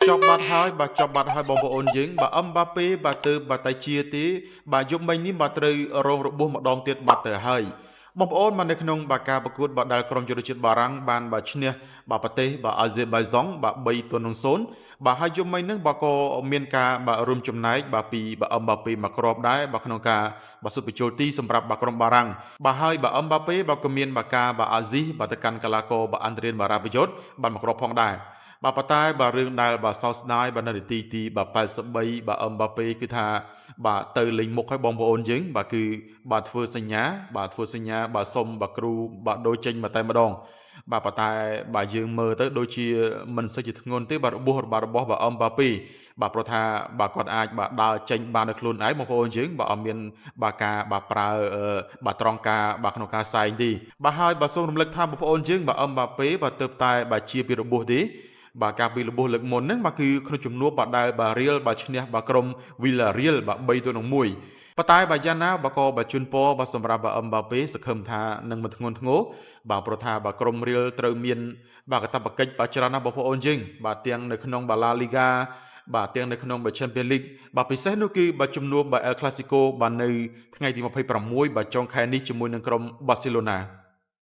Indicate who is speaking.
Speaker 1: ចប់បាត់ហើយបាទចប់បាត់ហើយបងប្អូនយើងបាទអឹមបាប៉េបាទទៅបាទតែជាទេបាទយប់មិញនេះបាទត្រូវរងរបួសម្ដងទៀតបាត់ទៅហើយបងប្អូនមកនៅក្នុងបាទការប្រកួតបាទដែលក្រុមជម្រើសជាតិបារាំងបានបាទឈ្នះបាទប្រទេសបាទអាហ្សេបៃហ្សង់បាទ3-0បាទហើយយប់មិញហ្នឹងបាទក៏មានការបាទរួមចំណែកបាទពីបាទអឹមបាប៉េមកគ្របដែរបាទក្នុងការបាទសុទ្ធបញ្ចូលទីសម្រាប់បាទក្រុមបារាំងបាទហើយបាទអឹមបាប៉េបាទក៏មានបាទការបាទអាស៊ីបាទទៅកាន់កីឡាករបាទអាន់ដ្រៀនបារ៉ាប៊ីយ៉ូតបាទមកគ្របផងដែរបាទប៉ុន្តែបាទរឿងដែលបាទសោកស្ដាយបាទនៅនាទីទីបាទ83បាទអឹមបាប៉េគឺថាបាទទៅលេងមុខឲ្យបងប្អូនយើងបាទគឺបាទធ្វើសញ្ញាបាទសុំបាទគ្រូបាទដូរចេញមកតែម្ដងបាទប៉ុន្តែបាទយើងមើលទៅដូចជាមិនសូវជាធ្ងន់ទេបាទរបស់របស់បាទអឹមបាប៉េបាទព្រោះថាបាទគាត់អាចបាទដើរចេញបានដោយខ្លួនឯងបងប្អូនយើងបាទអត់មានបាទការបាទប្រើបាទត្រង់ការបាទក្នុងការសែងទេបាទហើយបាទសូមរំលឹកថាបងប្អូនយើងបាទអឹមបាប៉េបាទទៅតែបាទជាពីរបួសទេបាទការពីរបួសលើកមុនហ្នឹងបាទគឺក្នុងជំនួបបាទដែលបាទរៀលបាទឈ្នះបាទក្រុមវីឡារៀលបាទ3-1ប៉ុន្តែបើយ៉ាងណាបើក៏បើជូនពរបាទសម្រាប់បាទអឹមបាប៉េសង្ឃឹមថានឹងមិនធ្ងន់ធ្ងរបាទព្រោះថាបាទក្រុមរៀលត្រូវមានបាទកាតព្វកិច្ចបាទច្រើនណាស់បងប្អូនយើងបាទទាំងនៅក្នុងបាឡាលីហ្គាបាទទាំងនៅក្នុងបាទ Champions League បាទពិសេសនោះគឺបាទជំនួបបាទ El Clasico បាទនៅថ្ងៃទី26បាទចុងខែនេះជាមួយនឹងក្រុម Barcelona